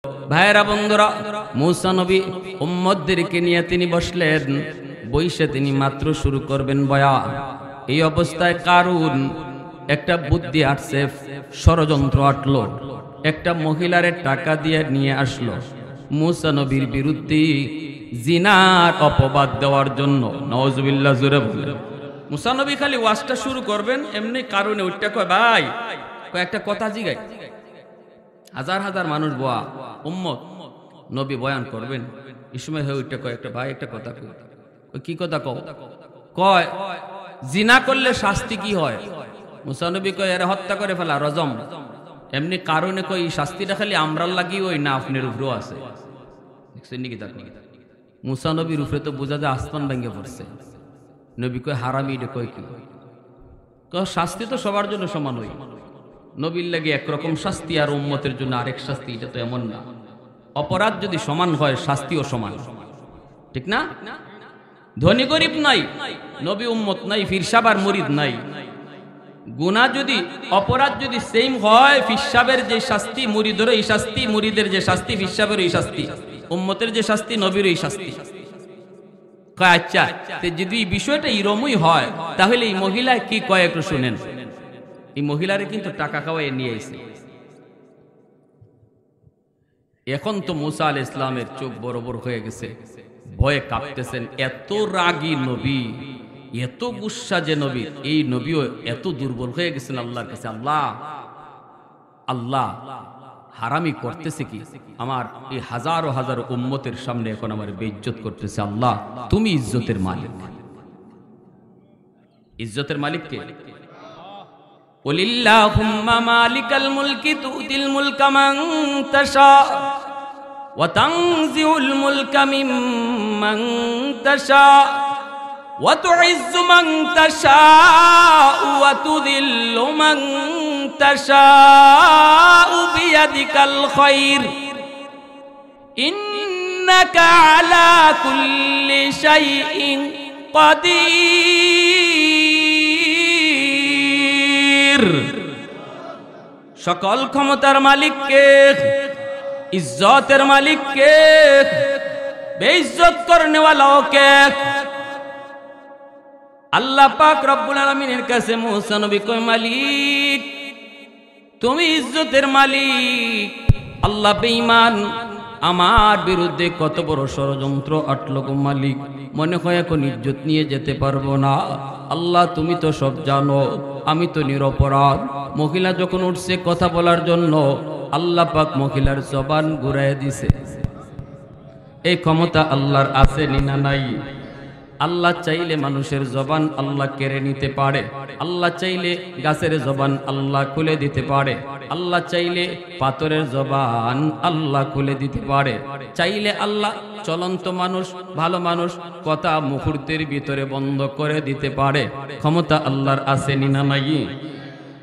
ভাইরা বন্ধুরা, মুসা নবী উম্মতদেরকে নিয়ে তিনি বসলেন। বইসে তিনি মাত্র শুরু করবেন বয়ান। এই অবস্থায় কারুন একটা বুদ্ধি আসছে, ষড়যন্ত্র আটলো। একটা মহিলারে টাকা দিয়ে নিয়ে আসলো মুসা নবীর বিরুদ্ধে জিনার অপবাদ দেওয়ার জন্য। নাউজুবিল্লাহ, জোরে বলেন। মুসা নবী খালি ওয়াজটা শুরু করবেন, এমনি কারণে ওইটা কয় ভাই কয়েকটা কথা জিগাই। হাজার হাজার মানুষ বোয়া উম্মত, নবী বয়ান করবেন। এই সময় হয়ে ওইটা কয় একটা ভাই একটা কথা কই। কি কথা কও? কয় জিনা করলে শাস্তি কি হয়? মুসা নবী কয় এর হত্যা করে ফেলা, রজম। এমনি কারণে কই শাস্তিটা খালি আমরার লাগি ওই না আপনার উপরেও আছে। দেখছেন নাকি? তার মুসা নবীর উপরে তো বোঝা যায় আসমান ভেঙে পড়ছে। নবী কয় হারামি, এটা কয় কি? শাস্তি তো সবার জন্য সমান হই। নবীর লাগে একরকম শাস্তি আর উম্মতের জন্য আরেক শাস্তি, এটা তো এমন না। অপরাধ যদি সমান হয় শাস্তিও সমান, ঠিক না? ধনী গরিব নাই, নবী উম্মত নাই, ফিরসাব আর মুরিদ নাই। গুনাহ যদি অপরাধ যদি সেম হয়, ফিরসাবের যে শাস্তি মুরিদের এই শাস্তি, মুরিদের যে শাস্তি ফিরসাবের এই শাস্তি, উম্মতের যে শাস্তি নবীর এই শাস্তি। আচ্ছা, যদি এই বিষয়টা এরমই হয় তাহলে এই মহিলা কি কয় একটু শুনেন। এই মহিলারে কিন্তু টাকা খাওয়াই নিয়ে এসে। এখন তো মুসা আলাইহিস সালামের চোখ বড় বড় হয়ে গেছে, ভয়ে কাঁপতেছেন। এত রাগী নবী, এত গুসা যে নবী, এই নবীও এত দুর্বল হয়ে গেছেন আল্লাহর কাছে। আল্লাহ আল্লাহ হারামি করতেছে কি? আমার এই হাজারো হাজারো উম্মতের সামনে এখন আমার বেইজ্জত করতেছে। আল্লাহ তুমি ইজ্জতের মালিক। ইজ্জতের মালিক কে? কুলিল্লাহুম্মা মালিকাল মুলকি তুতিল মুলকা মান তাশা ওয়া তানজিউল মুলকা মিম্মান তাশা ওয়া তুইজ্জু মান তাশা ওয়া তুযিল্লু মান তাশা বিয়াদিকাল খায়র ইন্নাকা আলা কুল্লি শাইইন কাদির। সকল ক্ষমতার মালিক কে? ইজ্জতের মালিক কে? বেইজ্জত করনে ওয়ালা কে? আল্লাহ পাক রব্বুল আলামিনের কাছে মুসা নবী কয় মালিক তুমি ইজ্জতের মালিক। আল্লাহ বেঈমান আমার বিরুদ্ধে কত বড় ষড়যন্ত্র আটলো গো মালিক, মনে হয় এখন ইজ্জত নিয়ে যেতে পারবো না। আল্লাহ তুমি তো সব জানো, আমি তো নিরপরাধ। মহিলা যখন উঠছে কথা বলার জন্য, আল্লাহ পাক মহিলার জবান ঘুরায় দিছে। এই ক্ষমতা আল্লাহর আছে না নাই? আল্লাহ চাইলে মানুষের জবান আল্লাহ কেড়ে নিতে পারে। আল্লাহ চাইলে গাছের জবান আল্লাহ খুলে দিতে পারে। আল্লাহ চাইলে পাথরের জবান আল্লাহ খুলে দিতে পারে। চাইলে আল্লাহ চলন্ত মানুষ, ভালো মানুষ কথা মুহূর্তের ভিতরে বন্ধ করে দিতে পারে। ক্ষমতা আল্লাহর আছে না নাই?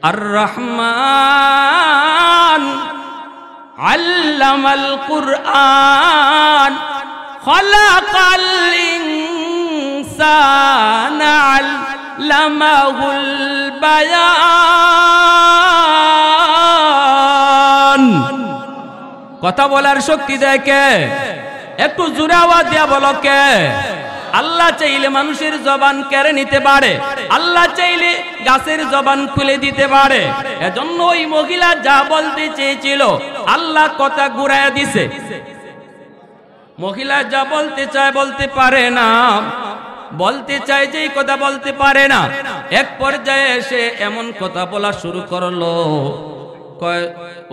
আর রহমান আল্লামাল কুরআন খালাকাল ইনসানা আল্লামাহুল বায়ান। কথা বলার শক্তি দেয় কে? একটু জোরে আওয়াজ দিয়া বলো কে? আল্লাহ চাইলে মানুষের জবান কেড়ে নিতে পারে, আল্লাহ চাইলে গাছের জবান খুলে দিতে পারে। এজন্য ওই মহিলা যা বলতে চেয়েছিল আল্লাহ কথা ঘুরাইয়া দিছে। মহিলা যা বলতে চায় বলতে পারে না, বলতে চায় যেই কথা বলতে পারে না। এক পর্যায়ে এসে এমন কথা বলা শুরু করলো, কয়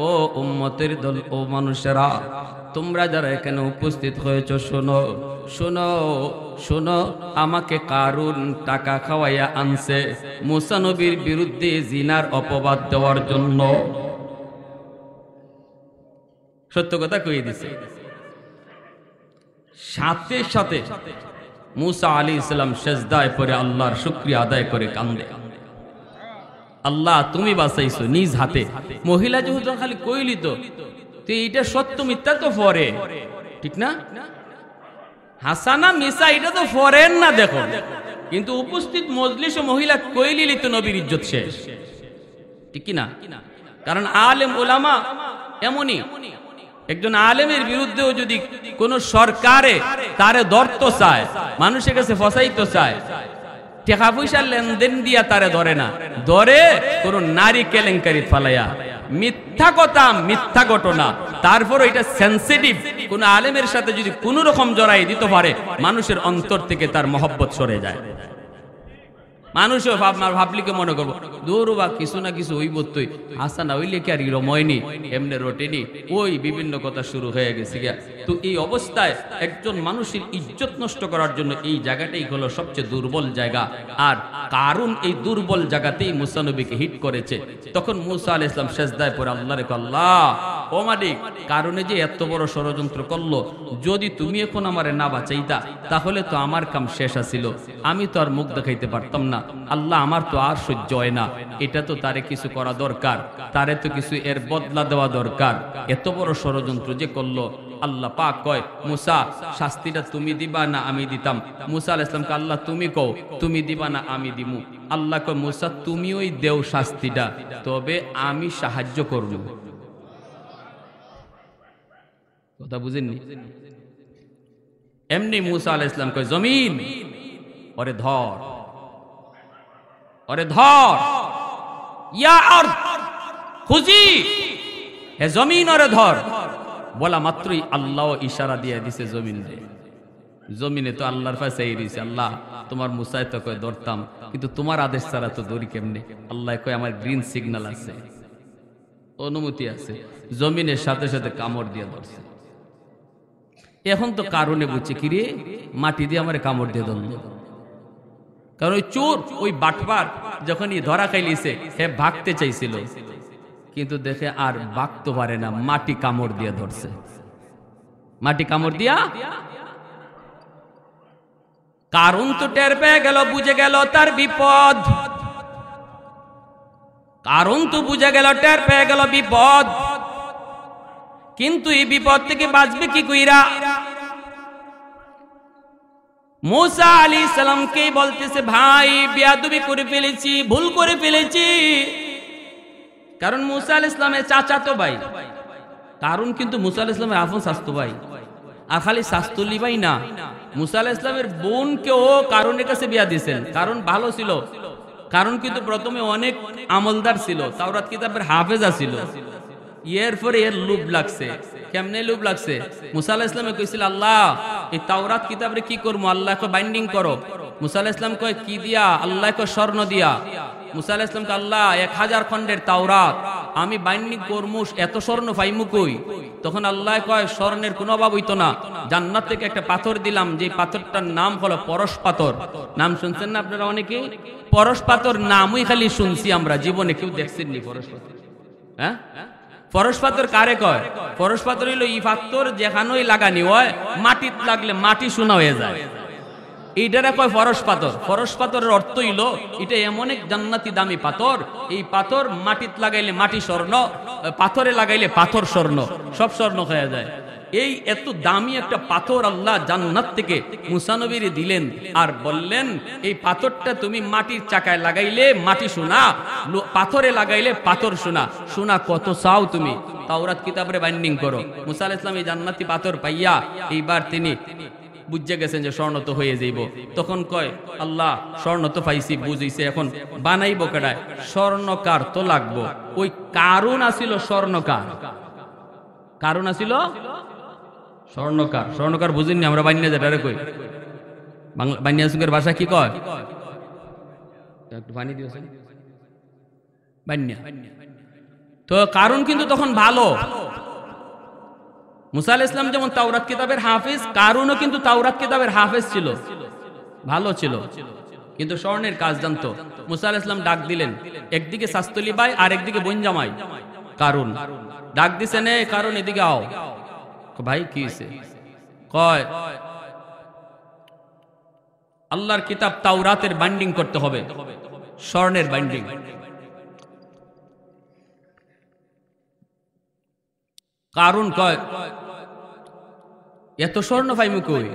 ও উম্মতের দল, ও মানুষেরা, তোমরা যারা এখানে উপস্থিত হয়েছো শোনো শোনো শোনো, আমাকে কারুন টাকা খাওয়াইয়া আনছে মুসা নবীর বিরুদ্ধে জিনার অপবাদ দেওয়ার জন্য। সত্য কথা কইয়ে দিছে। সাথে সাথে মুসা আলাইহিস সালাম সেজদায় পড়ে আল্লাহর শুকরিয়া আদায় করে কান্দে। আল্লাহ তুমি বাঁচাইছো নিজ হাতে। মহিলা যেহেতু খালি কইলি তো এইটা সত্য মিথ্যা তো ফরে, ঠিক না? হাসানা মিসা এটা তো ফরেন না, দেখো। কিন্তু উপস্থিত মজলিসে মহিলা কইলিলি তো নবীর ইজ্জত শেষ, ঠিক কি না? কারণ আলেম উলামা এমনই, একজন আলেমের বিরুদ্ধেও যদি কোন সরকারে তারে ধরতে চায়, মানুষের কাছে ফসাইতে চায়, টাকা পয়সার লেনদেন দিয়া তারে ধরে না, ধরে কোন নারী কেলেঙ্কারি ফালাইয়া, মিথ্যা কথা, মিথ্যা ঘটনা, তারপর এটা সেন্সিটিভ কোন আলেমের সাথে যদি কোন রকম জড়াই দিতে পারে, মানুষের অন্তর থেকে তার মহব্বত সরে যায়। মানুষও ভাবলিকে মনে করবো দৌড় বা কিছু না কিছু হইব, তুই আসা না হইলে কি আর রময়নি এমনি রটেনি, ওই বিভিন্ন কথা শুরু হয়ে গেছে গিয়া। তো এই অবস্থায় একজন মানুষের ইজ্জত নষ্ট করার জন্য এই জায়গাটাই হলো সবচেয়ে দুর্বল জায়গা। আর কারণ এই দুর্বল জায়গাতেই মুসা নবীকে হিট করেছে। তখন মুসা আলাইহিস সালাম সেজদায় পড়ে আল্লাহ রে, আল্লাহ ও মালিক, কারণে যে এত বড় ষড়যন্ত্র করলো, যদি তুমি এখন আমারে না বাঁচাইতা তাহলে তো আমার কাম শেষ আছিল, আমি তো আর মুখ দেখাইতে পারতাম না। আল্লাহ আমার তো আর সহ্য হয় না, এটা তো তারে কিছু করা দরকার, তারে তো কিছু এর বদলা দেওয়া দরকার। এত বড় ষড়যন্ত্র যে করলো, আল্লাহ পাক কয় মুসা শাস্তিটা তুমি দিবা না আমি দিতাম? মুসা আলাইহিস সালামকে আল্লাহ তুমি কও, তুমি দিবা না আমি দিমু? আল্লাহ কয় মুসা তুমি ওই দেও শাস্তিটা, তবে আমি সাহায্য করব। কথা বুঝেননি? এমনি মুসা আলাইহিস সালাম কয় জমিন ওরে ধর, ওরে ধর, ইয়া আরদ খুজি, হে জমিন ওরে ধর। বলা মাত্রই আল্লাহ ইশারা দিয়ে দিছে জমিন রে। জমিনে তো আল্লাহর পাশে দিছে, আল্লাহ তোমার মুসায় তো কয় ধরতাম, কিন্তু তোমার আদেশ ছাড়া তো ধরি কেমনে? আল্লাহ কয় আমার গ্রিন সিগন্যাল আছে, অনুমতি আছে। জমিনের সাথে সাথে কামড় দিয়ে ধরছে। এখন তো কারণে বুঝছে কি রে, মাটি দিয়ে আমার কামড় দিয়ে ধরল। কারণ ওই চোর, ওই বাটপার যখন ধরা খাইলিছে, হে ভাগতে চাইছিল, কিন্তু দেখে আর ভাগতে পারে না, মাটি কামড় দিয়ে ধরছে। মাটি কামড় দিয়া কারণ তো টের পেয়ে গেল, বুঝে গেল তার বিপদ। কারণ তো বুঝে গেল, টের পেয়ে গেল বিপদ, কিন্তু এই বিপদ থেকে বাঁচবে কি কইরা? মুসা আলাইহিস সালামকে বলতেছে, ভাই বেয়াদবি করে ফেলেছি, ভুল করে ফেলেছি। কারণ মুসা আলাইহিস সালামের চাচাতো ভাই, কারণ কিন্তু মুসা আলাইহিস সালামের আপন চাচাতো ভাই। আর খালি শাস্তুলি ভাই না, মুসা আলাইহিস সালামের বোনকেও কারণের কাছে বিয়া দিয়েছেন। কারণ ভালো ছিল, কারণ কিন্তু প্রথমে অনেক আমলদার ছিল, তাওরাত কিতাবের হাফেজা ছিল। এরপরে এর লোভ লাগছে। কেমনে লোভ লাগছে? মুসা আলাইহিস সালামে কইছিল, আল্লাহ এই তাওরাত কিতাবে কি করবো? আল্লাহ কয় বাইন্ডিং করো। মুসা আলাইহিস সালাম কয় কি দিয়া? আল্লাহ কয় স্বর্ণ দিয়া। মুসা আলাইহিস সালাম কয় আল্লাহ 1000 খণ্ডের তাওরাত আমি বাইন্ডিং করমু, এত স্বর্ণ পাইমু কই? তখন আল্লাহ কয় স্বর্ণের কোনো অভাব হইতো না, জান্নাত থেকে একটা পাথর দিলাম, যে পাথরটার নাম হলো পরশ পাথর। নাম শুনছেন না আপনারা অনেকে? পরশ পাথর নামই খালি শুনছি আমরা, জীবনে কেউ দেখছেননি পরশ পাথর। হ্যাঁ, পরশ পাথর কারে কয়? পরশ পাথর হইলো ই পাথর যেখানেই লাগানি হয়, মাটিত লাগলে মাটি সোনা হয়ে যায়, এইটারে কয় পরশ পাথর। পরশ পাথরের অর্থ হইলো এটা এমন এক জান্নাতি দামি পাথর, এই পাথর মাটিত লাগাইলে মাটি স্বর্ণ, পাথরে লাগাইলে পাথর স্বর্ণ, সব স্বর্ণ হয়ে যায়। এই এত দামি একটা পাথর আল্লাহ জান্নাত থেকে মুসা নবীরে দিলেন, আর বললেন এই পাথরটা তুমি মাটির চাকায় লাগাইলে মাটি সোনা, পাথরে লাগাইলে পাথর সোনা। সোনা কত চাও তুমি? তাওরাত কিতাবে বাইন্ডিং করো। মুসা আলাইহিস সালাম এই জান্নাতি পাথর পাইয়া এইবার তিনি বুঝে গেছেন যে স্বর্ণ তো হয়ে যাইব। তখন কয় আল্লাহ স্বর্ণ তো পাইছি, বুঝিছে, এখন বানাইব কেডায়? স্বর্ণকার তো লাগবো। ওই কারণ আসিল স্বর্ণকার, কারণ আসিল স্বর্ণকার। স্বর্ণকার বুঝিনি আমরা? বানিয়ে যেটা কই, বাংলা বানিয়া সুখের ভাষা কি কয়? একটু বানিয়ে দিও বানিয়া। তো কারণ কিন্তু তখন ভালো। মুসা আলাইহিস সালাম যেমন তাওরাত কিতাবের হাফেজ, কারুনও কিন্তু তাওরাত কিতাবের হাফেজ ছিল, ভালো ছিল, কিন্তু স্বর্ণের কাজ জানতো। মুসা আলাইহিস সালাম ডাক দিলেন, একদিকে শাস্তলি ভাই আর একদিকে বোন জামাই কারুন। ডাক দিছেন, এ কারুন এদিকে আও। ভাই কি হইছে? কয় আল্লাহর কিতাব তাওরাতের বাইন্ডিং করতে হবে, স্বর্ণের বাইন্ডিং। কারুন কয় এত স্বর্ণ পাইমু কই?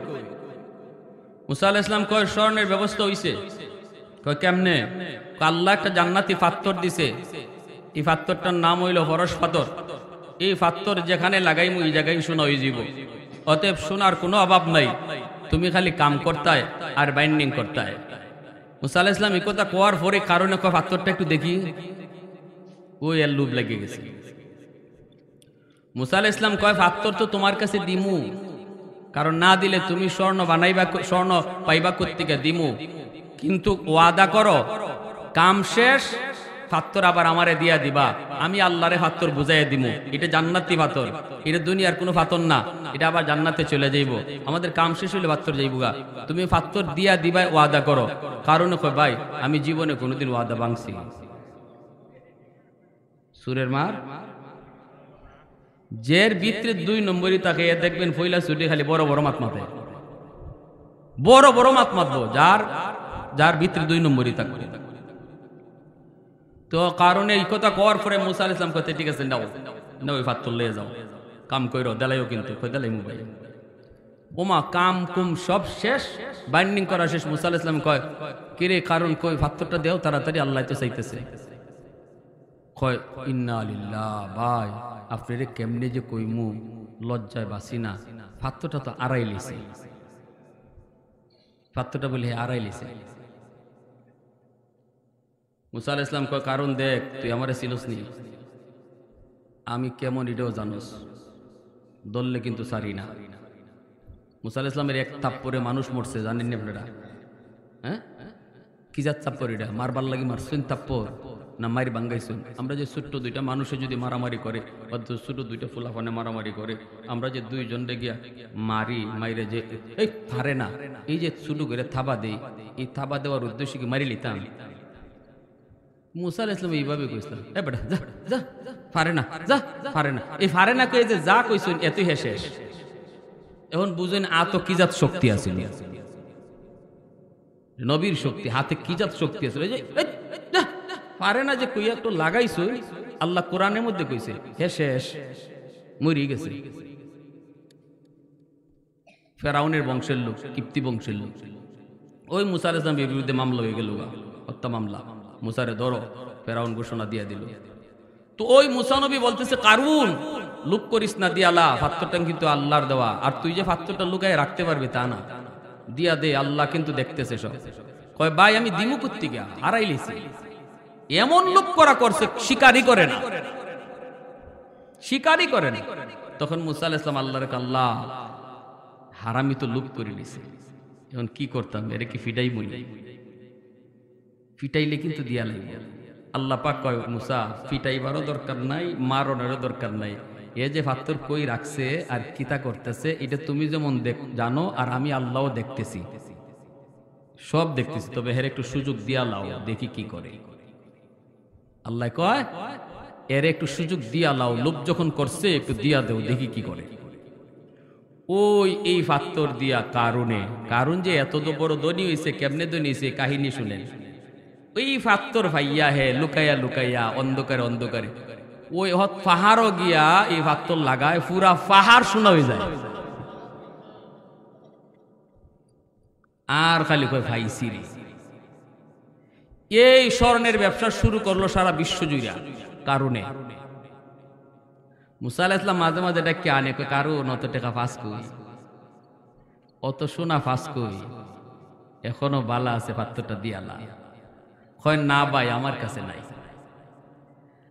মুসা আলাইহিস সালাম কয় স্বর্ণের ব্যবস্থা হইছে। কয় কেমনে? আল্লাহ একটা জান্নাতি পাথর দিছে, এই পাথরটার নাম হইল পরশ পাথর। এই পাথর যেখানে লাগাইমু এই জায়গায় সোনা হয়ে যাব। অতএব সোনার কোনো অভাব নাই, তুমি খালি কাম করতায় আর বাইন্ডিং করতায়। মুসা আলাইহিস সালাম এই কথা কোয়ার পরে কারণে কয় পাথরটা একটু দেখি, ওই এর লোভ লেগে গেছে। মুসা আলাইহিস সালাম কয় পাথর তো তোমার কাছে দিমু, কারণ না দিলে তুমি স্বর্ণ বানাইবা, স্বর্ণ পাইবা কোত্থেকে, দিমু, কিন্তু ওয়াদা করো কাম শেষ পাথর আবার আমারে দিয়া দিবা, আমি আল্লাহরে পাথর বুঝাইয়া দিমু, এটা জান্নাতি পাথর, এটা দুনিয়ার কোনো পাথর না, এটা আবার জান্নাতে চলে যাইব, আমাদের কাম শেষ হইলে পাথর যাইবগা, তুমি পাথর দিয়া দিবা, ওয়াদা করো। কারণ কয় ভাই আমি জীবনে কোনোদিন ওয়াদা ভাঙছি। সুরের মার জের ভিতরে 2 নম্বরই তাকে দেখবেন পয়লা ছুটি খালি বড় বড় মাত মাতে, বড় বড় মাত মাতবো, যার যার ভিতরে 2 নম্বরই থাকবে। তো কারণে এই কথা কওয়ার পরে মুসা আলাইহিস সালাম কইতে ঠিক আছে নাও নাও ওই পাথর লয়ে যাও, কাম কইরো, দেলাইও কিন্তু কই দেলাইমু ভাই। ওমা কাম কুম সব শেষ, বাইন্ডিং করা শেষ। মুসা আলাইহিস সালাম কয় কিরে কারণ কই পাথরটা দেও তাড়াতাড়ি, আল্লাহ তো চাইতেছে। কয় ইন্না লিল্লাহ, ভাই আপনারে কেমনে যে কইমু, লজ্জায় বাসি না, পাথরটা তো আড়াই লিছে, পাথরটা বলে আড়াই লিছে। মুসা আলাইহিস সালাম কয় কারণ দেখ তুই আমারে চিনস নি, আমি কেমন এটাও জানোস, দললে কিন্তু সারি না। মুসা আলাইহিস সালামের এক থাপ্পড়ে মানুষ মরছে, জানেন না আপনারা? হ্যাঁ, কি জাত থাপ্পড় এটা? মারবার লাগি মারছেন থাপ্পড় না মারি বাঙ্গাইছেন? আমরা যে ছোট্ট 2টা মানুষে যদি মারামারি করে, ছোট 2টা ফুলাফানে মারামারি করে, আমরা যে 2 জনরে গিয়া মারি, মাইরে যে এই পারে না, এই যে ছোট করে থাবা দেই, এই থাবা দেওয়ার উদ্দেশ্য কি মারি লিতাম? মুসা আলাইহিস সালাম এইভাবে কইছিলাম, এ বেটা যা যা, পারে না যা, পারে না, এই পারে না কই যে যা কইছেন এতই শেষ। এখন বুঝেন আত কি জাত শক্তি আছে, নবীর শক্তি, হাতে কি জাত শক্তি আছে, এই যে পারে না যে কইয়া তো লাগাইছো, আল্লাহ কোরআনের মধ্যে কইছে হে শেষ, মরি গেছে। ফেরাউনের বংশের লোক, কিপ্তি বংশের লোক, ওই মুসা আলাইহিস সালামের বিরুদ্ধে মামলা হয়ে গেল, হত্যা মামলা। মুসারে ধরো, ফেরাউন ঘোষণা দিয়া দিল। তো ওই মুসা নবী বলতেছে কারুন লুক করিস না, দিয়ালা পাথরটা কিন্তু আল্লাহর দেওয়া, আর তুই যে পাথরটা লুকায় রাখতে পারবি তা না, দিয়া দে, আল্লাহ কিন্তু দেখতেছে সব। কয় ভাই আমি দিমু কুত্তি গা, হারাই লিছি। এমন লোক করা করছে, শিকারই করে না, শিকারই করে না। তখন মুসা আলাইহিস সালাম আল্লাহর কাছে, আল্লাহ হারামি তো লুক করে নিছে, এখন কি করতাম, এর কি ফিটাই বই, ফিটাইলে কিন্তু দিয়া লাগবে। আল্লাহ পাক কয় মুসা ফিটাইবারও দরকার নাই, মারনেরও দরকার নাই, এ যে পাথর কই রাখছে আর কিতা করতেছে এটা তুমি যেমন জানো, আর আমি আল্লাহও দেখতেছি, সব দেখতেছি, তবে হের একটু সুযোগ দিয়া লাও, দেখি কি করে। আল্লাহ কয় এর একটু সুযোগ দিয়া লাও, লোভ যখন করছে একটু দিয়া দেও, দেখি কি করে। ওই এই পাথর দিয়া কারুন যে এত বড় ধনী হয়েছে, কেমনে ধনী হয়েছে কাহিনী শুনেন। ওই পাথর ভাইয়া হে লুকাইয়া লুকাইয়া অন্ধকারে অন্ধকারে ওই হত পাহাড়ও গিয়া এই পাথর লাগায়, পুরা পাহাড় শোনা হয়ে যায়, আর খালি কয় ভাই সিরি। এই স্বর্ণের ব্যবসা শুরু করলো সারা বিশ্ব জুড়ে কারণে। মুসা আলাইহিস সালাম মাঝে মাঝে ডাকে আনে, কারুন অত টাকা ফাঁস কই, অত সোনা ফাঁস কই, এখনো বালা আছে পাথরটা দিয়ালা। হয় না ভাই আমার কাছে নাই,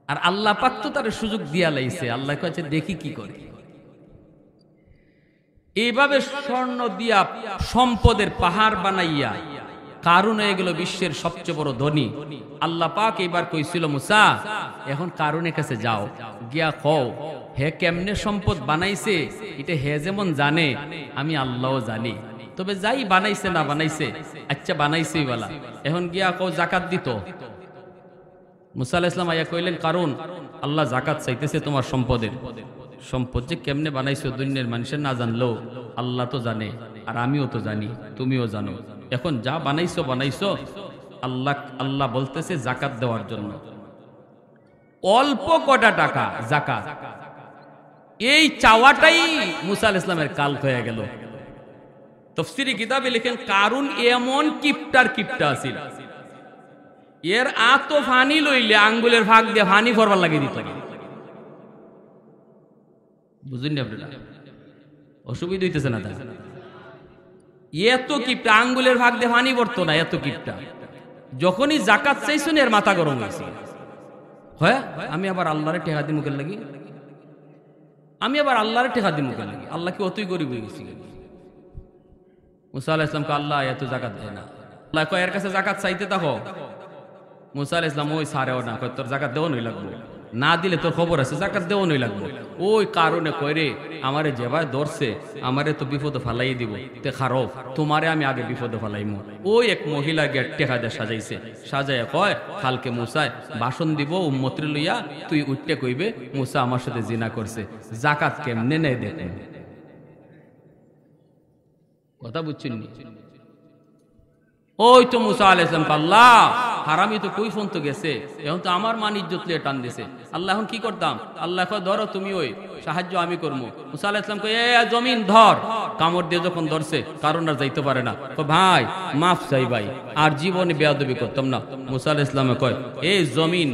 আর আল্লাহ পাক তো তার সুযোগ দিয়া লাইছে, আল্লাহ কাছে দেখি কি করে। এইভাবে স্বর্ণ দিয়া সম্পদের পাহাড় বানাইয়া কারুন হয়ে গেল বিশ্বের সবচেয়ে বড় ধনী। আল্লাহ পাক এবার কইছিল মুসা এখন কারুনের কাছে যাও, গিয়া কও হে কেমনে সম্পদ বানাইছে, এটা হে যেমন জানে আমি আল্লাহও জানি, তবে যাই বানাইছে না বানাইছে, আচ্ছা বানাইছেই বলা, এখন গিয়া কও জাকাত দিত। মুসা আলাইহিস সালাম আয়া কইলেন কারুন আল্লাহ জাকাত চাইতেছে তোমার সম্পদের, সম্পদ যে কেমনে বানাইছো দুনিয়ার মানুষের না জানলো আল্লাহ তো জানে, আর আমিও তো জানি, তুমিও জানো, এখন যা বানাইছো বানাইছো, আল্লাহ বলতেছে জাকাত দেওয়ার জন্য। অল্প কটা টাকা জাকাত, এই চাওয়াটাই মুসা আলাইহিস সালামের কাল হয়ে গেল। তাফসীরে কিতাবে লেখেন কারুন এমন কিপটা আছিল, এর আতো ফানি লইলে আঙ্গুলের ফাঁক দিয়ে ফানি ফরবার লাগিয়ে দিত। বুঝুন না আপনারা, অসুবিধা হইতেছে না? এত কিপটা, আঙ্গুলের ভাগ দিয়ে পানি পড়তো না, এত কিপটা। যখনই জাকাত চাইছুন এর মাথা গরম হয়েছে, হ্যাঁ আমি আবার আল্লাহরে টেকা দি মুখের লাগি, আমি আবার আল্লাহরে টেকা দি মুখের লাগি। আল্লাহ কি অতই গরিব হয়ে গেছি? মুসা আলাইহিস সালামকে আল্লাহ এত জাকাত দেয় না। আল্লাহ কয় এর কাছে জাকাত চাইতে থাকো। মুসা আলাইহিস সালাম ওই সারেও না, কয় তোর জাকাত দেওয়া নই লাগবো, না দিলে তোর খবর আছে, জাকাত দেওয়া নই লাগবো। ওই কারণে কয় রে আমারে যেভাবে ধরছে আমারে তো বিপদে ফালাই দিব, তে খারফ তোমারে আমি আগে বিপদে ফালাইমু। ওই এক মহিলা গেট টেকা দিয়ে সাজাইছে, সাজাইয়া কয় কালকে মুসায় বাসন দিব উম্মতরে লইয়া, তুই উঠতে কইবে মুসা আমার সাথে জিনা করছে, জাকাত কেমনে নেয় দেখেন। কথা বুঝছেন? ওই তো মুসা আলাইহিস সালাম আল্লাহ হারামি তো কই ফোন তো গেছে, এখন তো আমার মান ইজ্জত লিয়ে টান দিছে, আল্লাহ এখন কি করতাম? আল্লাহ কয় ধরো তুমি, ওই সাহায্য আমি করবো। মুসা আলাইহিস সালাম কয় এ জমিন ধর। কামড় দিয়ে যখন ধরছে কারণ আর যাইতে পারে না, ভাই মাফ চাই ভাই, আর জীবনে বেয়াদবি করতাম না। মুসা আলাইহিস সালাম কয় এই জমিন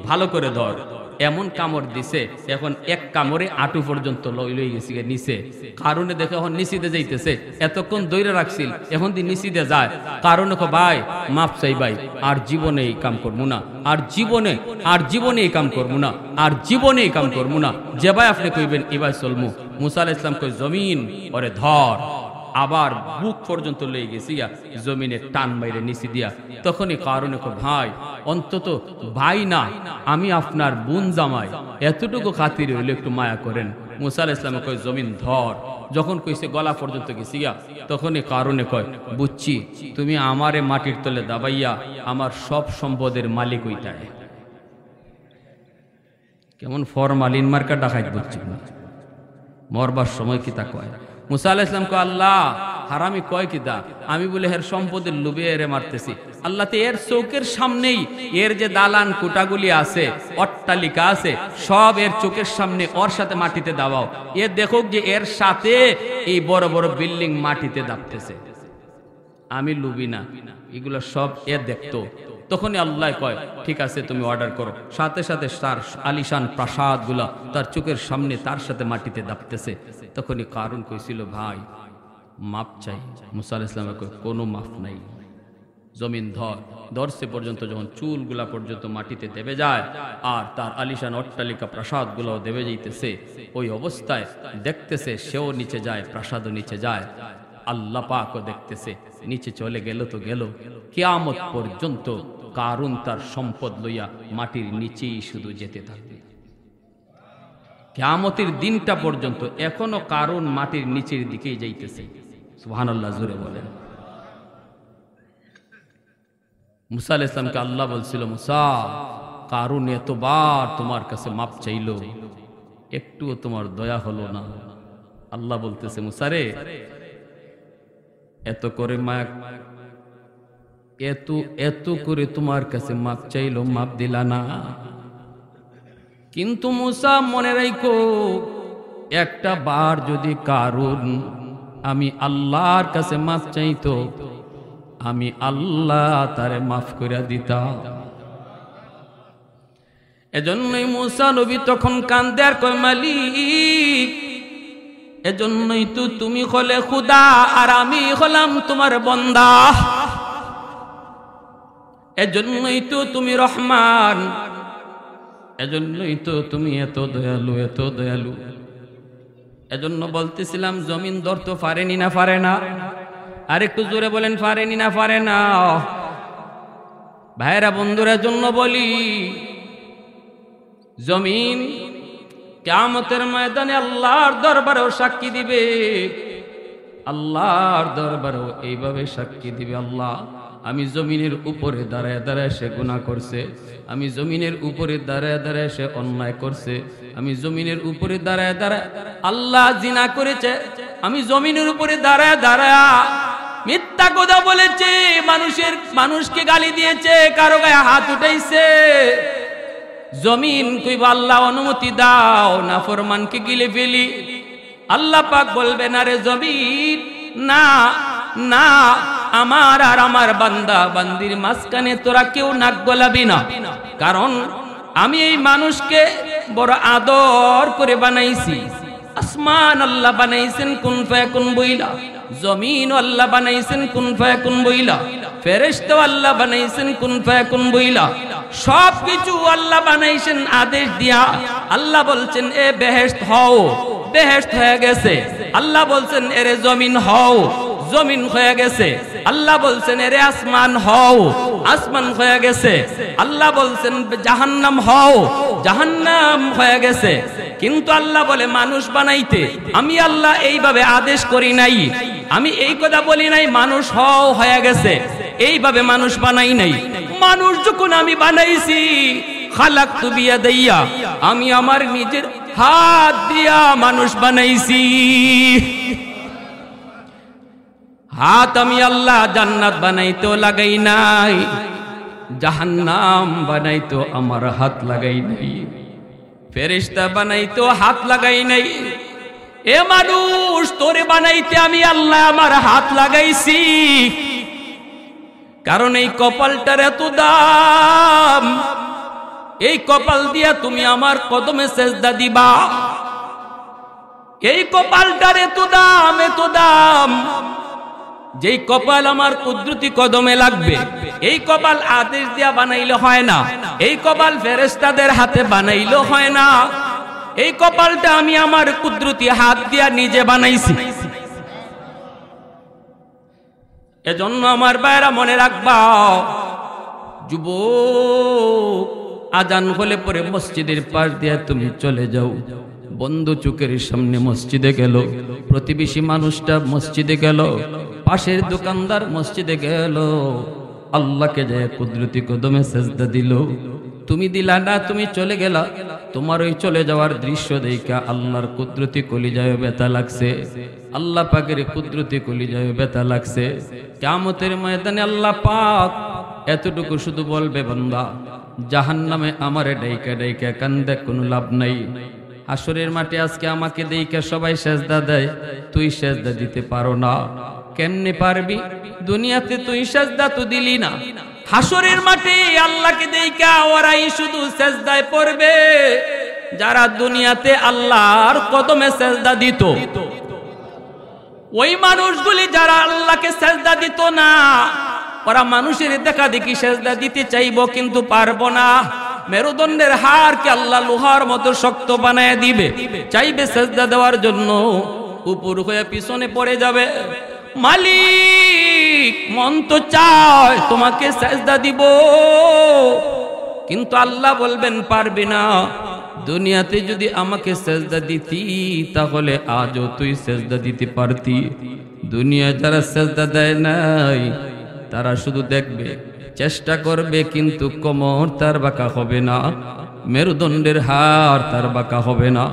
ভালো করে ধর। এমন কামড় দিছে, এখন এক কামড়ে আটু পর্যন্ত লই গেছে নিচে। কারণে দেখে এখন নিচিতে যাইতেছে, এতক্ষণ দৈরে রাখছিল এখন দি নিচিতে যায়। কারণে ভাই মাফ চাই ভাই, আর জীবনে এই কাম করবো না, আর জীবনে এই কাম করবো না, আর জীবনে এই কাম করবো না, যে ভাই আপনি কইবেন এবার চলমু। মুসা আলাইহিস সালাম কই জমিন ওরে ধর। আবার বুক পর্যন্ত লই গেছি, জমিনে টান মাইরে নিচে দিয়া। তখনই কারণে ভাই অন্তত ভাই না আমি আপনার বোন জামাই, এতটুকু খাতির হইলে একটু মায়া করেন। মুসা আলাইহিস সালাম কয় জমিন ধর। যখন কইছে গলা পর্যন্ত গেছি তখনই কারণে কয় বুঝছি তুমি আমারে মাটির তলে দাবাইয়া আমার সব সম্পদের মালিক হইতায়। কেমন ফরমালিন মার্কা ডাকাইত বুঝছি, মরবার সময় কি তা কয়। মুসা আলাইহিস সালাম কয় আল্লাহ হারামি কয় কি তা, আমি বলে এর সম্পদের লোভে এরে মারতেছি। আল্লাহ তো এর চোখের সামনেই এর যে দালান কোটাগুলি আছে, অট্টালিকা আছে, সব এর চোখের সামনে ওর সাথে মাটিতে দাবাও। এ দেখো যে এর সাথে এই বড় বড় বিল্ডিং মাটিতে দাবতেছে। আমি লুবি না, এগুলো সব এ দেখতো। তখনই আল্লাহ কয় ঠিক আছে তুমি অর্ডার করো। সাথে সাথে তার আলিশান প্রাসাদ গুলা তার চোখের সামনে তার সাথে মাটিতে দাবতেছে। তখনই কারণ কইছিল ভাই মাপ চাই। মুসা আলাইহিস সালাম কয় কোনো মাফ নাই, জমিন ধর। ধরছে পর্যন্ত যখন চুলগুলা পর্যন্ত মাটিতে দেবে যায়, আর তার আলিশান অট্টালিকা প্রাসাদ গুলাও দেবে যাইতেছে, ওই অবস্থায় দেখতেছে সেও নিচে যায়, প্রাসাদও নিচে যায়। আল্লাহ পাকও দেখতেছে, নিচে চলে গেল তো গেল, কিয়ামত পর্যন্ত কারুন তার সম্পদ লইয়া মাটির নিচেই শুধু যেতে থাকবে। কিয়ামতের দিনটা পর্যন্ত এখনো কারুন মাটির নিচের দিকেই যাইতেছে। সুবহানাল্লাহ, জোরে বলেন। মুসা আলাইহিস সালামকে আল্লাহ বলছিল মুসা কারুন এতবার তোমার কাছে মাপ চাইল, একটুও তোমার দয়া হলো না। আল্লাহ বলতেছে মুসা রে এত করে মায়া, এত করে তোমার কাছে মাপ চাইলো, মাপ দিলা না। কিন্তু মুসা মনে রাখো একটা বার যদি কারুন আমি আল্লাহর কাছে মাপ চাইতো, আমি আল্লাহ তারে মাফ করে দিতাম। এজন্যই মুসা নবী তখন কান্দে আর কয় মালিক, এজন্যই তো তুমি হলে খুদা আর আমি হলাম তোমার বান্দা, এজন্যই তো তুমি রহমান, এজন্যই তো তুমি এত দয়ালু, এত দয়ালু। এজন্য বলতেছিলাম জমিন ধরতে পারেনি না পারে না? আর একটু জোরে বলেন পারেনি না পারে না? ভাইরা বন্ধুরা জন্য বলি জমিন কিয়ামতের ময়দানে আল্লাহর দরবারেও সাক্ষী দিবে, আল্লাহর দরবারেও এইভাবে সাক্ষী দিবে আল্লাহ আমি জমিনের উপরে দাঁড়ায় দাঁড়ায় সে গুনাহ করছে, আমি জমিনের উপরে দাঁড়ায় দাঁড়ায় সে অন্যায় করছে, আমি জমিনের উপরে দাঁড়ায় দাঁড়ায় আল্লাহ জিনা করেছে, আমি জমিনের উপরে দাঁড়ায় দাঁড়ায় মিথ্যা কথা বলেছে, মানুষকে গালি দিয়েছে, কারো গায়ে হাত উঠাইছে। জমিন কইবা আল্লাহ অনুমতি দাও না ফরমানকে গিলে ফেলি। আল্লাহ পাক বলবে না রে জমিন, না না, আমার আর আমার বান্দা বান্দির মাঝখানে তোরা কেউ নাক গলাবি না, কারণ আমি এই মানুষকে বড় আদর করে বানাইছি, আসমান আল্লাহ বানাইছেন কুন ফায়াকুন বইলা, জমিন আল্লাহ বানাইছেন কুন ফায়াকুন বইলা, ফেরেশতা আল্লাহ বানাইছেন কুন ফায়াকুন বইলা, সবকিছু আল্লাহ বানাইছেন আদেশ দিয়া। আল্লাহ বলছেন এ বেহেশত হও, বেহেশত হয়ে গেছে। আল্লাহ বলছেন এরে জমিন হও, জমিন হয়ে গেছে। আল্লাহ বলছেন এরে আসমান হও, আসমান হয়ে গেছে। আল্লাহ বলছেন জাহান্নাম হও, জাহান্নাম হয়ে গেছে। কিন্তু আল্লাহ বলে মানুষ বানাইতে আমি আল্লাহ এইভাবে আদেশ করি নাই, আমি এই কথা বলি নাই মানুষ হও হয়ে গেছে, এইভাবে মানুষ বানাই নাই। মানুষ যখন আমি বানাইছি খালাকতু বিয়াদাইয়া, আমি আমার নিজের হাত দিয়া মানুষ বানাইছি। হাত আমি আল্লাহ জান্নাত বানাইতো লাগাই নাই, জাহান্নাম বানাইতো আমার হাত লাগাই নাই, ফেরেশতা বানাইতো হাত লাগাই নাই। এ মানুষ তোরে বানাইতে আমি আল্লাহ আমার হাত লাগাইছি, কারণ এই কপালটার এত দাম। এই কপাল দিয়া তুমি আমার কদমে সেজদা দিবা, এই কপালটার এত দাম, এত দাম। যেই কপাল আমার কুদরতি কদমে লাগবে, এই কপাল আদেশ দিয়া বানাইলে হয় না, এই কপাল ফেরেশতাদের হাতে বানাইলে হয় না। এই কপালটা আমি আমার কুদরতি হাত দিয়া নিজে বানাইছি। এজন্য আমার ভাইরা মনে রাখবা, যুবক আজান হলে পরে মসজিদের পাশ দিয়ে তুমি চলে যাও। বন্ধু চোখের সামনে মসজিদে গেল, প্রতিবেশী মানুষটা মসজিদে গেল, পাশের দোকানদার মসজিদে গেল, আল্লাহকে যায় কুদরতি কদমে সেজদা দিল। তুমি দিলা না, তুমি চলে গেলা। তোমার ওই চলে যাওয়ার দৃশ্য দেখা আল্লাহর কুদরতি কলিজায় ব্যথা লাগছে, আল্লাহ পাকের কুদরতি কলিজায় ব্যথা লাগছে। কিয়ামতের ময়দানে আল্লাহ পাক এতটুকু শুধু বলবে, বান্দা জাহান্নামে আমারে ডাইকা ডাইকা কান্দে কোনো লাভ নাই। হাসরের মাঠে আজকে আমাকে দেইকা সবাই সেজদা দেয়, তুই সেজদা দিতে পারো না। কেমনে পারবি? দুনিয়াতে তুই সেজদা তো দিলি না, হাসরের মাঠে আল্লাহকে দেইকা ওরাই শুধু সেজদায় পড়বে যারা দুনিয়াতে আল্লাহর কদমে সেজদা দিত। ওই মানুষগুলি যারা আল্লাহকে সেজদা দিত না, ওরা মানুষের দেখা দেখি সেজদা দিতে চাইবো কিন্তু পারবো না। মেরুদণ্ডের হাড়কে আল্লাহ লোহার মতো শক্ত বানায় দিবে, চাইবে সেজদা দেওয়ার জন্য, উপর হয়ে পিছনে পড়ে যাবে। মালিক মন তো চায় তোমাকে সেজদা দিব, কিন্তু আল্লাহ বলবেন পারবি না। দুনিয়াতে যদি আমাকে সেজদা দিতি তাহলে আজও তুই সেজদা দিতে পারতি। দুনিয়া যারা সেজদা দেয় নাই তারা শুধু দেখবে, চেষ্টা করবে, কিন্তু কোমর তার বাঁকা হবে না, মেরুদণ্ডের হাড় তার বাঁকা হবে না,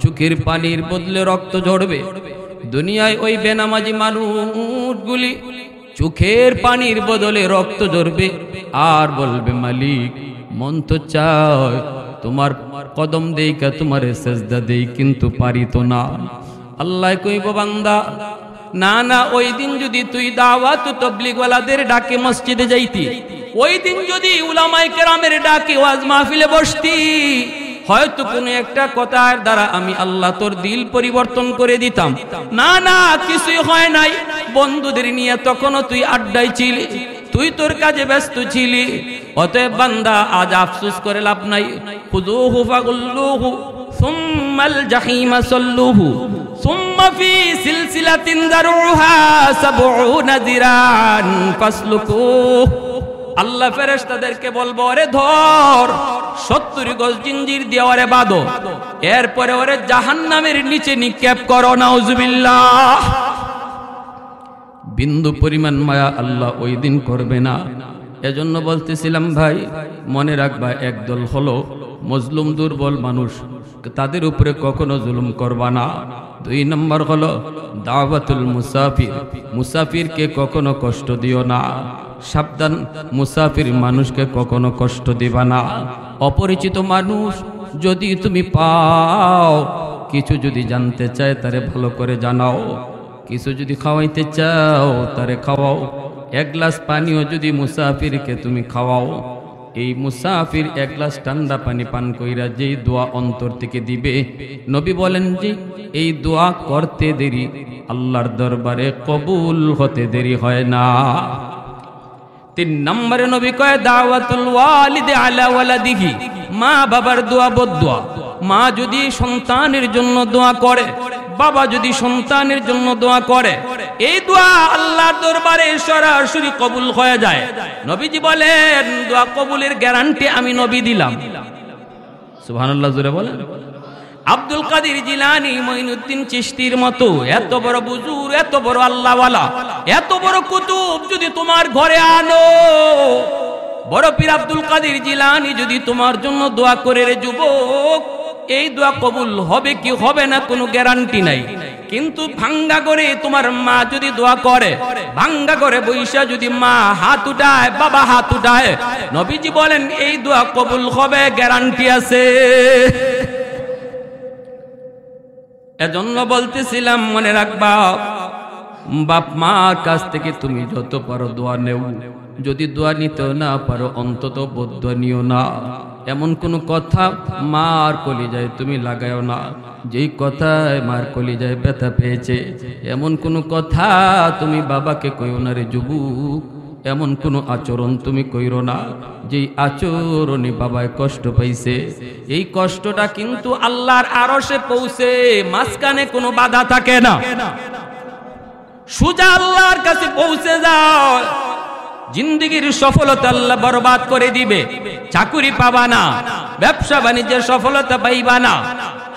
চোখের পানির বদলে রক্ত ঝরবে। দুনিয়ায় ওই বেনামাজি মানুষগুলি চোখের পানির বদলে রক্ত ঝরবে আর বলবে, মালিক মন তো চায় তোমার কদম দেইকা তোমারে সেজদা দেই, কিন্তু পারি তো না। আল্লাহ কইব, বান্দা না না, ওই দিন যদি তুই দাওয়াত তাবলীগ ওয়ালাদের ডাকে মসজিদে যাইতি, ওই দিন যদি উলামায়ে কেরামের ডাকে ওয়াজ মাহফিলে বসতি, হয়তো কোনো একটা কথার দ্বারা আমি আল্লাহ তোর দিল পরিবর্তন করে দিতাম। না না, কিছুই হয় নাই। বন্ধুদের নিয়ে তখনও তুই আড্ডায় ছিলি, তুই তোর কাজে ব্যস্ত ছিলি। অতএব বান্দা আজ আফসোস করে লাভ নাই। খুযূহু ফাগুল্লুহু সুম্মাল জাহিমা সাল্লুহু সুম্মা ফি সিলসিলাতিন যারউহা সাবউনা যিরান ফাসলুকুহু। আল্লাহ ফেরেশতাদেরকে বলবো, ওরে ধর 70 গজ জিঞ্জির দিয়ে ওরে বাঁধো, এরপরে ওরে জাহান্নামের নিচে নিক্ষেপ করো। নাউজুবিল্লাহ। বিন্দু পরিমাণ মায়া আল্লাহ ওই দিন করবে না। এজন্য বলতেছিলাম ভাই, মনে রাখবা, একদল হলো মজলুম দুর্বল মানুষ, তাদের উপরে কখনো জুলুম করবা না। 2 নম্বর হলো দাওয়াতুল মুসাফির, মুসাফিরকে কখনো কষ্ট দিও না। সাবধান, মুসাফির মানুষকে কখনো কষ্ট দিবা না। অপরিচিত মানুষ যদি তুমি পাও, কিছু যদি জানতে চায় তারে ভালো করে জানাও, কিছু যদি খাওয়াইতে চাও তারে খাওয়াও। 1 গ্লাস পানিও যদি মুসাফিরকে তুমি খাওয়াও, এই মুসাফির এক গ্লাস ঠান্ডা পানি পান কইরা যেই দোয়া অন্তর থেকে দিবে, নবী বলেন যে এই দোয়া করতে দেরি আল্লাহর দরবারে কবুল হতে দেরি হয় না। 3 নম্বরে নবী কয় দাওয়াতুল ওয়ালিদি আলা ওয়ালাদিহি, মা বাবার দোয়া বদদোয়া। মা যদি সন্তানের জন্য দোয়া করে, বাবা যদি সন্তানের জন্য দোয়া করে, এই দোয়া আল্লাহর দরবারে সরাসরি কবুল হয়ে যায়। নবীজি বলেন দোয়া কবুলের গ্যারান্টি আমি নবী দিলাম। সুবহানাল্লাহ জোরে বলেন। আব্দুল কাদের জিলানী, মঈনুদ্দিন চিশতির মতো এত বড় বুজুর্গ, এত বড় আল্লাহওয়ালা, এত বড় কুতুব যদি তোমার ঘরে আনো, বড় পীর আব্দুল কাদের জিলানী যদি তোমার জন্য দোয়া করে রে যুবক, এই দোয়া কবুল হবে কি হবে না কোনো গ্যারান্টি নাই। কিন্তু ভাঙ্গা করে তোমার মা যদি দোয়া করে, ভাঙ্গা করে বৈশা যদি মা হাত উঠায়, বাবা হাত উঠায়, নবীজি বলেন এই দোয়া কবুল হবে, গ্যারান্টি আছে। এজন্য বলতেছিলাম মনে রাখবা, বাপ মার কাছ থেকে তুমি যত পারো দোয়া নেও, যদি দোয়া নিতে না পারো অন্তত বদদোয়া নিও না। এমন কোনো কথা মার কলিজায় তুমি লাগাও না যেই কথায় মার কলিজায় ব্যথা পেয়েছে। এমন কোনো কথা তুমি বাবাকে কইও না রে যুবক, এমন কোনো আচরণ তুমি কইরো না যেই আচরণে বাবায় কষ্ট পাইছে। এই কষ্টটা কিন্তু আল্লাহর আরশে পৌঁছে, মাঝখানে কোনো বাধা থাকে না, সোজা আল্লাহর কাছে পৌঁছে যাও। জিন্দেগির সফলতা আল্লাহ বরবাদ করে দিবে, চাকুরি পাবা না, ব্যবসা বাণিজ্যের সফলতা পাইবা না,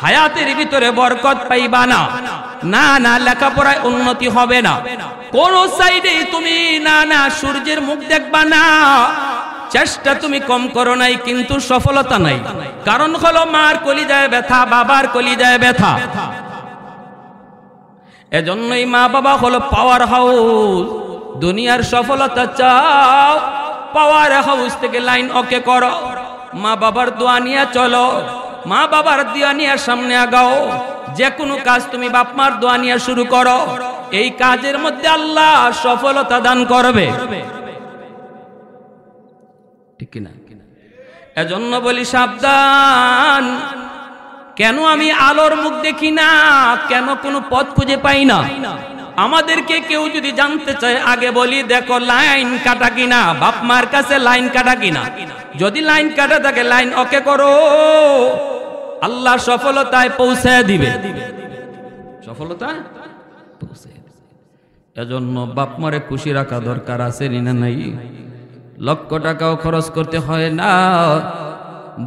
হায়াতের ভিতরে বরকত পাইবা না, না না লেখাপড়ায় উন্নতি হবে না, কোন সাইডে তুমি না না সূর্যের মুখ দেখবা না। চেষ্টা তুমি কম করো নাই কিন্তু সফলতা নাই, কারণ হলো মার কলিজায় ব্যথা, বাবার কলিজায় ব্যথা। এজন্যই মা বাবা হলো পাওয়ার হাউস। দুনিয়ার সফলতা চাও, পাওয়ার হাউস থেকে লাইন ওকে করো, মা বাবার দোয়া নিয়ে চলো, মা বাবার দোয়া নিয়ে সামনে আগাও। যে কোনো কাজ তুমি বাপ মার দোয়া নিয়ে শুরু করো, এই কাজের মধ্যে আল্লাহ সফলতা দান করবে, ঠিক কিনা? এজন্য বলি সাবধান। কেন আমি আলোর মুখ দেখি না, কেন কোনো পথ খুঁজে পাই না? আমাদেরকে কেউ যদি জানতে চায় আগে বলি দেখো লাইন কাটা কিনা, বাপ মার কাছে লাইন কাটা কিনা। যদি লাইন কাটা থাকে লাইন ওকে করো, আল্লাহ সফলতায় পৌঁছে দিবে, সফলতায় পৌঁছে দিবে। এজন্য বাপ মারে খুশি রাখা দরকার আছে না নাই? লক্ষ টাকাও খরচ করতে হয় না,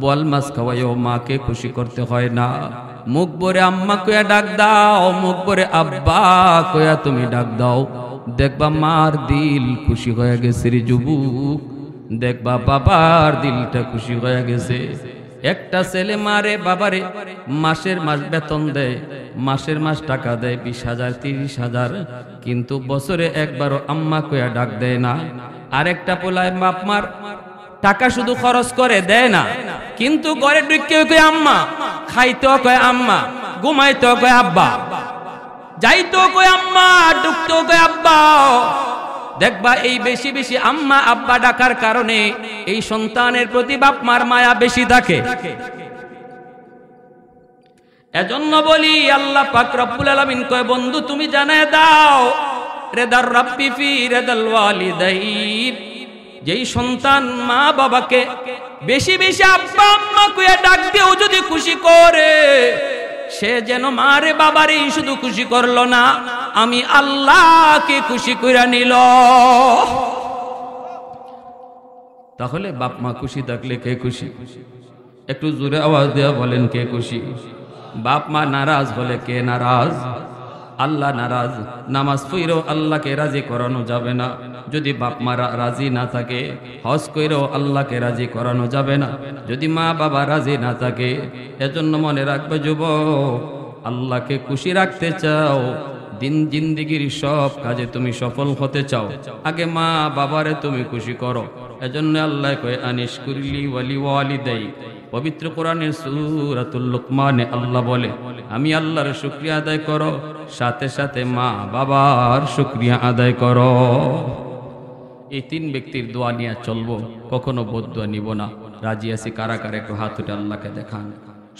বল মাছ খাওয়াইও মাকে খুশি করতে হয় না। মুখ ভরে আম্মা কয়া ডাক দাও, মুখ ভরে আব্বা কয়া তুমি ডাক দাও, দেখবা মার দিল খুশি হয়ে গেছে রে যুবক, দেখবা বাবার দিলটা খুশি হয়ে গেছে। একটা ছেলে মারে বাবারে মাসের মাস বেতন দেয়, মাসের মাস টাকা দেয় 20,000 30,000, কিন্তু বছরে একবারও আম্মা কয়া ডাক দেয় না। আরেকটা পোলায় বাপ মার টাকা শুধু খরচ করে দেয় না, কিন্তু ঘরে ঢুকে কয় আম্মা, খাইতেও কয় আম্মা, ঘুমাইতেও কয় আব্বা, যাইতেও কয় আম্মা, ঢুকতেও কয় আব্বা। দেখবা এই বেশি বেশি আম্মা আব্বা ডাকার কারণে এই সন্তানের প্রতি বাপ মার মায়া বেশি থাকে। এজন্য বলি আল্লাহ পাক রব্বুল আলামিন কয় বন্ধু তুমি জানায় দাও রেদার রাব্বি ফি রেদাল ওয়ালিদাইন, যেই সন্তান মা বাবাকে বেশি বেশি আব্বা আম্মা কইয়া ডাক দিও যদি খুশি করে, সে যেন মারে বাবারে শুধু খুশি করলো না, আমি আল্লাহকে খুশি কইরা নিল। তাহলে বাপ মা খুশি থাকলে কে খুশি? একটু জোরে আওয়াজ দেওয়া বলেন কে খুশি? বাপ মা নারাজ হলে কে নারাজ? আল্লাহ নারাজ। নামাজ পড়েও আল্লাহকে রাজি করানো যাবে না যদি বাপ মা রাজি না থাকে। হজ করেও আল্লাহকে রাজি করানো যাবে না যদি মা বাবা রাজি না থাকে। এজন্য মনে রাখবে যুবক, আল্লাহকে খুশি রাখতে চাও, দিন জিন্দিগির সব কাজে তুমি সফল হতে চাও, আগে মা বাবারে তুমি খুশি করো। এজন্য আল্লাহ কয় আনিশকুরলি ওয়ালি ওয়ালিদাই। পবিত্র কোরআনের সূরাতুল লুকমানে আল্লাহ বলে আমি আল্লাহর শুকরিয়া আদায় করো, সাথে সাথে মা বাবার শুকরিয়া আদায় করো। এই তিন ব্যক্তির দোয়া নিয়ে চলবো, কখনো বদদোয়া নিব না। রাজি আছি কারা কারা একটু হাত উঠে আল্লাহকে দেখান।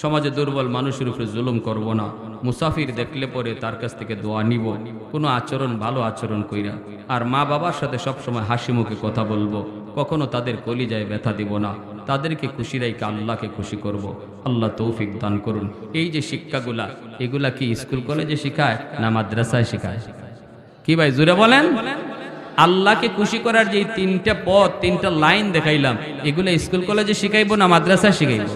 সমাজে দুর্বল মানুষের উপরে জুলুম করব না। মুসাফির দেখলে পরে তার কাছ থেকে দোয়া নিব, কোনো আচরণ ভালো আচরণ কইরা। আর মা বাবার সাথে সবসময় হাসি মুখে কথা বলবো, কখনো তাদের কলিজায় ব্যথা দিব না। তাদেরকে খুশি রাইকে আল্লাহকে খুশি করব। আল্লাহ তৌফিক দান করুন। এই যে শিক্ষাগুলা, এগুলা কি স্কুল কলেজে শিখায় না মাদ্রাসায় শিখায়? কি ভাই জোরে বলেন? আল্লাহকে খুশি করার যে তিনটা পথ, তিনটা লাইন দেখাইলাম, এগুলো স্কুল কলেজে শিখাইবো না মাদ্রাসায় শিখাইবো?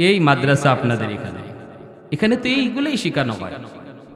এই মাদ্রাসা আপনাদের এখানে, এখানে তো এইগুলোই শেখানো হয়।